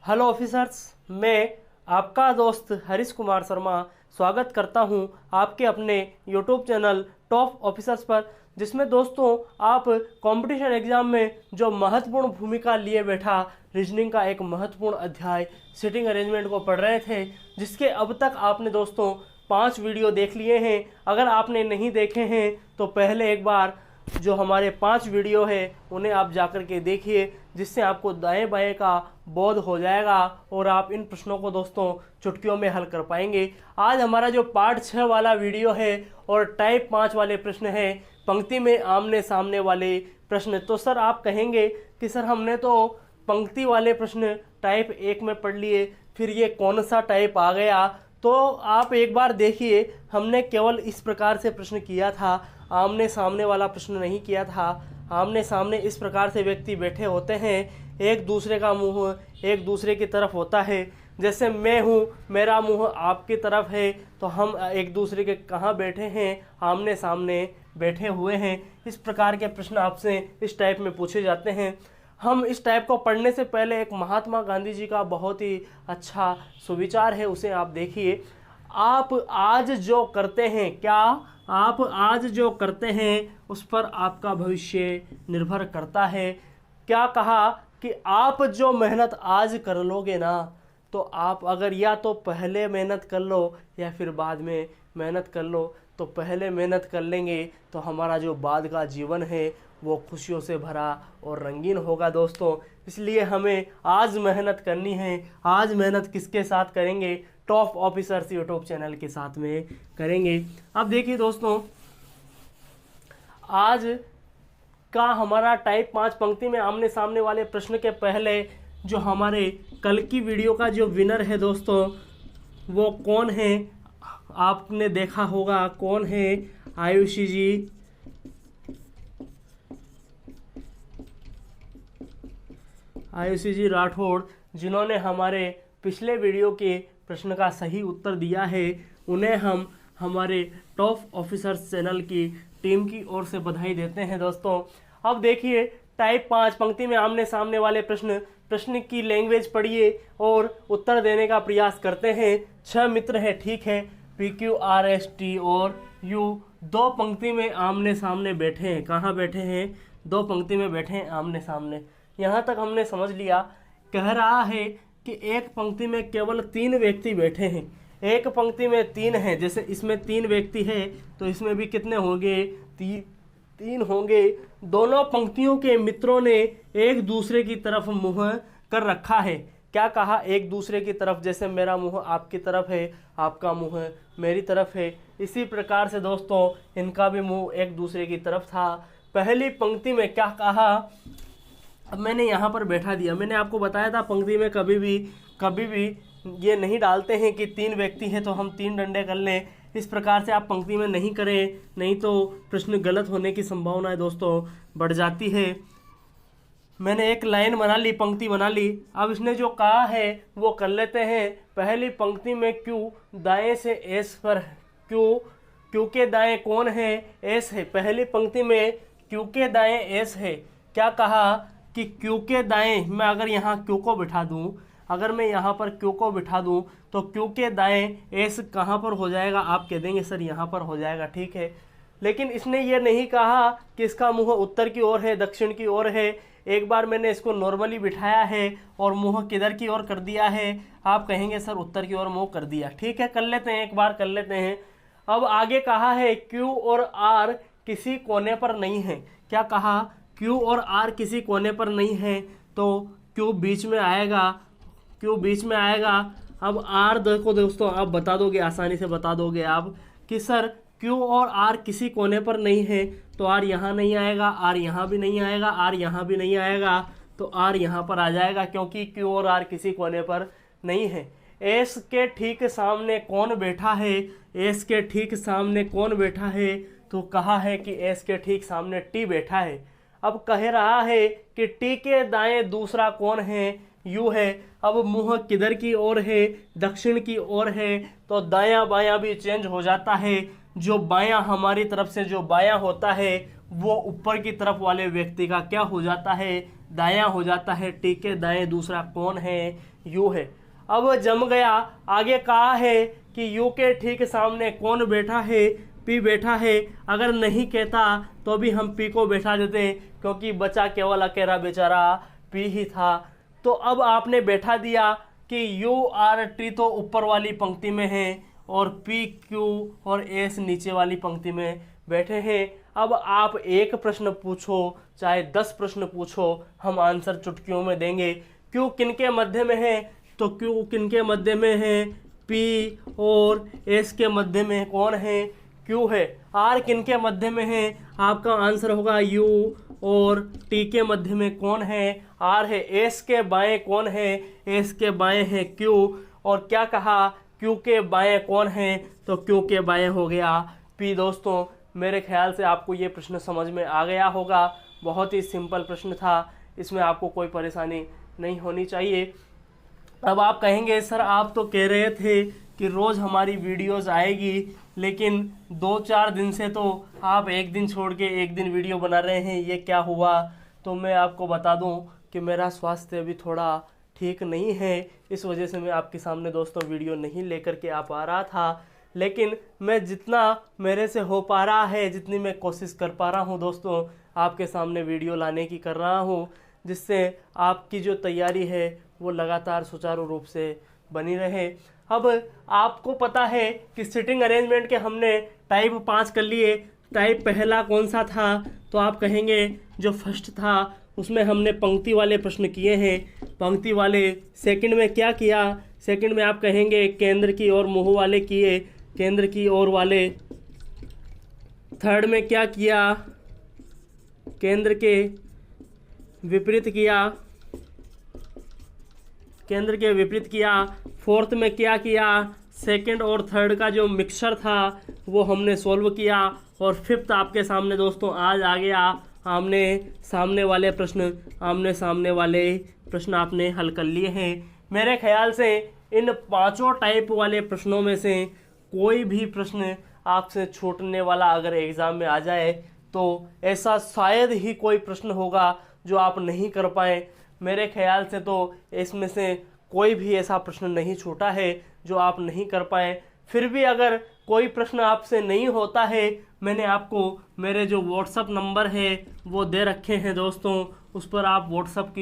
Hello officers, मैं आपका दोस्त हरीश कुमार शर्मा स्वागत करता हूं आपके अपने यूट्यूब चैनल टॉप ऑफिसर्स पर, जिसमें दोस्तों आप कंपटीशन एग्जाम में जो महत्वपूर्ण भूमिका लिए बैठा रीजनिंग का एक महत्वपूर्ण अध्याय सिटिंग अरेंजमेंट को पढ़ रहे थे, जिसके अब तक आपने दोस्तों 5 वीडियो देख लिए हैं। अगर आपने नहीं देखे हैं तो पहले एक बार जो हमारे 5 वीडियो है उन्हें आप जाकर के देखिए, जिससे आपको दाएं बाएं का बोध हो जाएगा और आप इन प्रश्नों को दोस्तों चुटकियों में हल कर पाएंगे। आज हमारा जो पार्ट 6 वाला वीडियो है और टाइप 5 वाले प्रश्न है, पंक्ति में आमने सामने वाले प्रश्न। तो सर आप कहेंगे कि सर हमने तो पंक्ति वाले प्रश्न टाइप 1 में पढ़ लिए, फिर ये कौन सा टाइप आ गया? तो आप एक बार देखिए, हमने केवल इस प्रकार से प्रश्न किया था, आमने सामने वाला प्रश्न नहीं किया था। आमने सामने इस प्रकार से व्यक्ति बैठे होते हैं, एक दूसरे का मुंह एक दूसरे की तरफ होता है। जैसे मैं हूँ, मेरा मुंह आपकी तरफ है, तो हम एक दूसरे के कहाँ बैठे हैं? आमने सामने बैठे हुए हैं। इस प्रकार के प्रश्न आपसे इस टाइप में पूछे जाते हैं। हम इस टाइप को पढ़ने से पहले एक महात्मा गांधी जी का बहुत ही अच्छा सुविचार है, उसे आप देखिए। आप आज जो करते हैं, क्या आप आज जो करते हैं उस पर आपका भविष्य निर्भर करता है। क्या कहा कि आप जो मेहनत आज कर लोगे ना, तो आप अगर या तो पहले मेहनत कर लो या फिर बाद में मेहनत कर लो, तो पहले मेहनत कर लेंगे तो हमारा जो बाद का जीवन है वो खुशियों से भरा और रंगीन होगा दोस्तों। इसलिए हमें आज मेहनत करनी है। आज मेहनत किसके साथ करेंगे? टॉप ऑफिसर्स यूट्यूब चैनल के साथ में करेंगे। अब देखिए दोस्तों, आज का हमारा टाइप 5 पंक्ति में आमने सामने वाले प्रश्न के पहले जो हमारे कल की वीडियो का जो विनर है दोस्तों, वो कौन है? आपने देखा होगा कौन है? आयुषी जी। आयुषी जी राठौड़, जिन्होंने हमारे पिछले वीडियो के प्रश्न का सही उत्तर दिया है, उन्हें हम हमारे टॉप ऑफिसर्स चैनल की टीम की ओर से बधाई देते हैं दोस्तों। अब देखिए, टाइप 5 पंक्ति में आमने सामने वाले प्रश्न की लैंग्वेज पढ़िए और उत्तर देने का प्रयास करते हैं। 6 मित्र है, ठीक है, PQRST और U 2 पंक्ति में आमने सामने बैठे हैं। कहाँ बैठे हैं? 2 पंक्ति में बैठे हैं आमने सामने। यहाँ तक हमने समझ लिया। कह रहा है कि एक पंक्ति में केवल 3 व्यक्ति बैठे हैं। एक पंक्ति में 3 हैं, जैसे इसमें 3 व्यक्ति हैं तो इसमें भी कितने होंगे? 3 होंगे। दोनों पंक्तियों के मित्रों ने एक दूसरे की तरफ मुंह कर रखा है। क्या कहा? एक दूसरे की तरफ। जैसे मेरा मुंह आपकी तरफ है, आपका मुंह मेरी तरफ है, इसी प्रकार से दोस्तों इनका भी मुंह एक दूसरे की तरफ था। पहली पंक्ति में क्या कहा? अब मैंने यहाँ पर बैठा दिया। मैंने आपको बताया था पंक्ति में कभी भी ये नहीं डालते हैं कि 3 व्यक्ति हैं तो हम 3 डंडे कर लें। इस प्रकार से आप पंक्ति में नहीं करें, नहीं तो प्रश्न गलत होने की संभावना है दोस्तों बढ़ जाती है। मैंने एक लाइन बना ली, पंक्ति बना ली। अब इसने जो कहा है वो कर लेते हैं। पहली पंक्ति में क्यू दाएं से एस पर, क्यू के दाएं कौन है? एस है। पहली पंक्ति में क्यू के दाएं एस है। क्या कहा कि क्यू के दाएं, मैं अगर यहाँ क्यू को बिठा दूं, अगर मैं यहाँ पर क्यू को बिठा दूं तो क्यू के दाएं एस कहाँ पर हो जाएगा? आप कह देंगे सर यहाँ पर हो जाएगा, ठीक है। लेकिन इसने ये नहीं कहा कि इसका मुंह उत्तर की ओर है, दक्षिण की ओर है। एक बार मैंने इसको नॉर्मली बिठाया है और मुंह किधर की ओर कर दिया है? आप कहेंगे सर उत्तर की ओर मुंह कर दिया, ठीक है, कर लेते हैं, एक बार कर लेते हैं। अब आगे कहा है क्यू और आर किसी कोने पर नहीं है। क्या कहा? क्यू और आर किसी कोने पर नहीं है, तो क्यू बीच में आएगा, क्यू बीच में आएगा। अब आर देखो दोस्तों, आप बता दोगे, आसानी से बता दोगे आप कि सर क्यू और आर किसी कोने पर नहीं है, तो आर यहाँ नहीं आएगा, आर यहाँ भी नहीं आएगा, आर यहाँ भी नहीं आएगा, तो आर यहाँ पर आ जाएगा क्योंकि क्यू और आर किसी कोने पर नहीं है। एस के ठीक सामने कौन बैठा है? एस के ठीक सामने कौन बैठा है? तो कहा है कि एस के ठीक सामने टी बैठा है। अब कह रहा है कि टी के दाएं दूसरा कौन है? यू है। अब मुंह किधर की ओर है? दक्षिण की ओर है, तो दायां बायां भी चेंज हो जाता है। जो बायां हमारी तरफ से जो बायां होता है वो ऊपर की तरफ वाले व्यक्ति का क्या हो जाता है? दायां हो जाता है, टी के दाएं दूसरा कौन है, यू है। अब जम गया, आगे कहा है कि यू के ठीक सामने कौन बैठा है, पी बैठा है। अगर नहीं कहता तो भी हम पी को बैठा देते, क्योंकि बचा केवल अकेला बेचारा पी ही था। तो अब आपने बैठा दिया कि यू आर टी तो ऊपर वाली पंक्ति में है और पी क्यू और एस नीचे वाली पंक्ति में बैठे हैं। अब आप एक प्रश्न पूछो चाहे 10 प्रश्न पूछो, हम आंसर चुटकियों में देंगे। क्यू किनके मध्य में है, तो क्यू किनके मध्य में है, पी और एस के मध्य में कौन है, क्यू है। आर किनके मध्य में है, आपका आंसर होगा यू और टी के मध्य में कौन है, आर है। एस के बाएं कौन है, एस के बाएं है क्यू। और क्या कहा, क्यू के बाएं कौन है, तो क्यू के बाएं हो गया पी। दोस्तों मेरे ख्याल से आपको ये प्रश्न समझ में आ गया होगा। बहुत ही सिंपल प्रश्न था, इसमें आपको कोई परेशानी नहीं होनी चाहिए। अब आप कहेंगे सर आप तो कह रहे थे कि रोज़ हमारी वीडियोस आएगी, लेकिन 2-4 दिन से तो आप एक दिन छोड़ के एक दिन वीडियो बना रहे हैं, ये क्या हुआ। तो मैं आपको बता दूं कि मेरा स्वास्थ्य अभी थोड़ा ठीक नहीं है, इस वजह से मैं आपके सामने दोस्तों वीडियो नहीं लेकर के आ पा रहा था। लेकिन मैं जितना मेरे से हो पा रहा है, जितनी मैं कोशिश कर पा रहा हूँ दोस्तों, आपके सामने वीडियो लाने की कर रहा हूँ, जिससे आपकी जो तैयारी है वो लगातार सुचारू रूप से बनी रहे। अब आपको पता है कि सिटिंग अरेंजमेंट के हमने टाइप 5 कर लिए। टाइप पहला कौन सा था, तो आप कहेंगे जो फर्स्ट था उसमें हमने पंक्ति वाले प्रश्न किए हैं। पंक्ति वाले सेकंड में क्या किया, सेकंड में आप कहेंगे केंद्र की ओर मुंह वाले किए, केंद्र की ओर वाले। थर्ड में क्या किया, केंद्र के विपरीत किया, केंद्र के विपरीत किया। फोर्थ में क्या किया, सेकंड और थर्ड का जो मिक्सचर था वो हमने सॉल्व किया। और फिफ्थ आपके सामने दोस्तों आज आ गया आमने सामने वाले प्रश्न। आमने सामने वाले प्रश्न आपने हल कर लिए हैं। मेरे ख्याल से इन 5 टाइप वाले प्रश्नों में से कोई भी प्रश्न आपसे छूटने वाला अगर एग्ज़ाम में आ जाए तो ऐसा शायद ही कोई प्रश्न होगा जो आप नहीं कर पाए। मेरे ख्याल से तो इसमें से कोई भी ऐसा प्रश्न नहीं छूटा है जो आप नहीं कर पाए। फिर भी अगर कोई प्रश्न आपसे नहीं होता है, मैंने आपको मेरे जो व्हाट्सअप नंबर है वो दे रखे हैं दोस्तों, उस पर आप व्हाट्सअप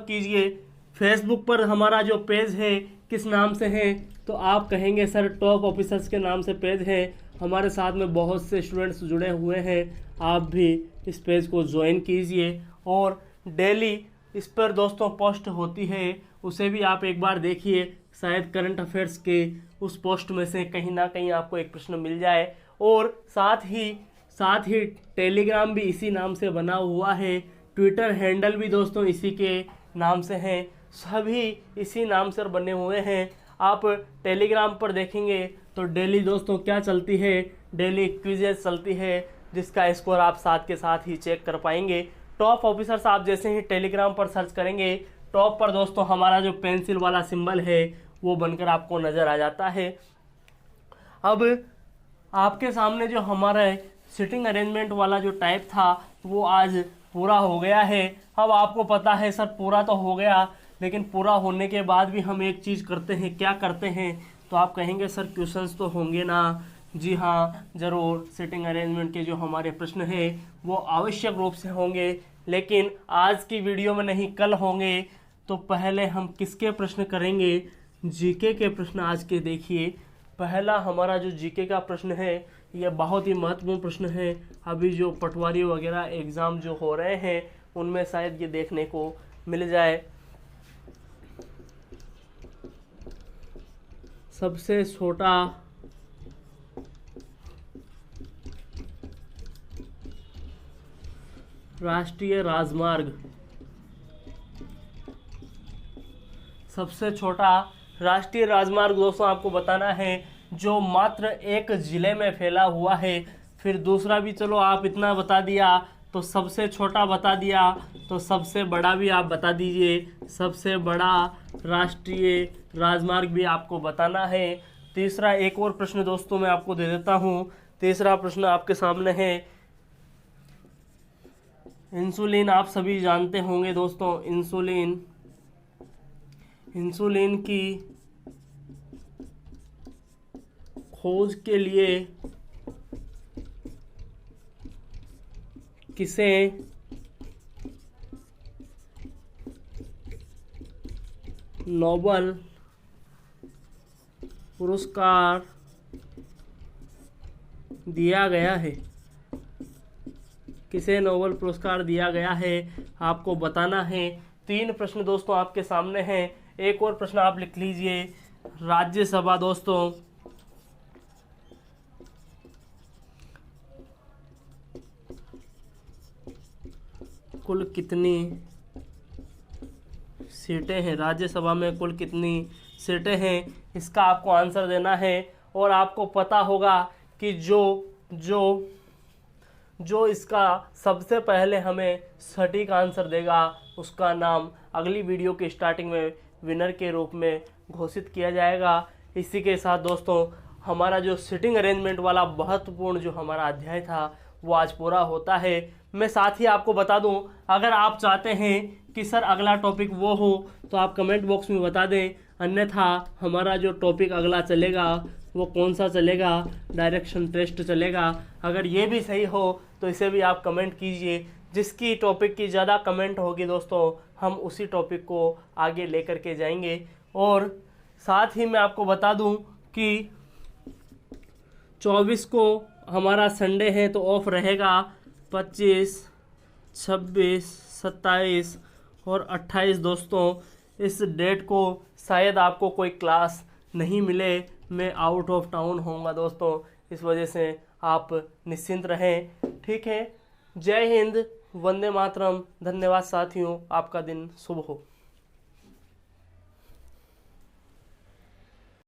कीजिए। फेसबुक पर हमारा जो पेज है किस नाम से है, तो आप कहेंगे सर टॉप ऑफिसर्स के नाम से पेज है। हमारे साथ में बहुत से स्टूडेंट्स जुड़े हुए हैं, आप भी इस पेज को ज्वाइन कीजिए। और डेली इस पर दोस्तों पोस्ट होती है, उसे भी आप एक बार देखिए, शायद करंट अफेयर्स के उस पोस्ट में से कहीं ना कहीं आपको एक प्रश्न मिल जाए। और साथ ही टेलीग्राम भी इसी नाम से बना हुआ है, ट्विटर हैंडल भी दोस्तों इसी के नाम से हैं, सभी इसी नाम से बने हुए हैं। आप टेलीग्राम पर देखेंगे तो डेली दोस्तों क्या चलती है, डेली क्विजेस चलती है, जिसका स्कोर आप साथ के साथ ही चेक कर पाएंगे। टॉप ऑफिसर्स आप जैसे ही टेलीग्राम पर सर्च करेंगे, टॉप पर दोस्तों हमारा जो पेंसिल वाला सिंबल है वो बनकर आपको नज़र आ जाता है। अब आपके सामने जो हमारा सिटिंग अरेंजमेंट वाला जो टाइप था वो आज पूरा हो गया है। अब आपको पता है सर पूरा तो हो गया, लेकिन पूरा होने के बाद भी हम एक चीज़ करते हैं, क्या करते हैं, तो आप कहेंगे सर क्वेश्चंस तो होंगे ना। जी हाँ ज़रूर, सिटिंग अरेंजमेंट के जो हमारे प्रश्न हैं वो आवश्यक रूप से होंगे, लेकिन आज की वीडियो में नहीं, कल होंगे। तो पहले हम किसके प्रश्न करेंगे, जीके के प्रश्न आज के देखिए। पहला हमारा जो जीके का प्रश्न है ये बहुत ही महत्वपूर्ण प्रश्न है। अभी जो पटवारी वगैरह एग्ज़ाम जो हो रहे हैं उनमें शायद ये देखने को मिल जाए। सबसे छोटा राष्ट्रीय राजमार्ग, सबसे छोटा राष्ट्रीय राजमार्ग दोस्तों आपको बताना है जो मात्र एक ज़िले में फैला हुआ है। फिर दूसरा भी चलो आप इतना बता दिया, तो सबसे छोटा बता दिया, तो सबसे बड़ा भी आप बता दीजिए। सबसे बड़ा राष्ट्रीय राजमार्ग भी आपको बताना है। तीसरा एक और प्रश्न दोस्तों मैं आपको दे देता हूँ। तीसरा प्रश्न आपके सामने है, इंसुलिन आप सभी जानते होंगे दोस्तों। इंसुलिन की खोज के लिए किसे नोबेल पुरस्कार दिया गया है? किसे नोबेल पुरस्कार दिया गया है आपको बताना है। 3 प्रश्न दोस्तों आपके सामने हैं। एक और प्रश्न आप लिख लीजिए। राज्यसभा दोस्तों कुल कितनी सीटें हैं? राज्यसभा में कुल कितनी सीटें हैं, इसका आपको आंसर देना है। और आपको पता होगा कि जो इसका सबसे पहले हमें सटीक आंसर देगा उसका नाम अगली वीडियो के स्टार्टिंग में विनर के रूप में घोषित किया जाएगा। इसी के साथ दोस्तों हमारा जो सिटिंग अरेंजमेंट वाला महत्वपूर्ण जो हमारा अध्याय था वो आज पूरा होता है। मैं साथ ही आपको बता दूं, अगर आप चाहते हैं कि सर अगला टॉपिक वो हो तो आप कमेंट बॉक्स में बता दें, अन्यथा हमारा जो टॉपिक अगला चलेगा वो कौन सा चलेगा, डायरेक्शन टेस्ट चलेगा। अगर ये भी सही हो तो इसे भी आप कमेंट कीजिए। जिसकी टॉपिक की ज़्यादा कमेंट होगी दोस्तों हम उसी टॉपिक को आगे लेकर के जाएंगे। और साथ ही मैं आपको बता दूं कि 24 को हमारा संडे है तो ऑफ रहेगा। 25, 26, 27 और 28 दोस्तों इस डेट को शायद आपको कोई क्लास नहीं मिले। मैं आउट ऑफ टाउन होऊंगा दोस्तों, इस वजह से आप निश्चिंत रहें। ठीक है, जय हिंद, वंदे मातरम। धन्यवाद साथियों, आपका दिन शुभ हो।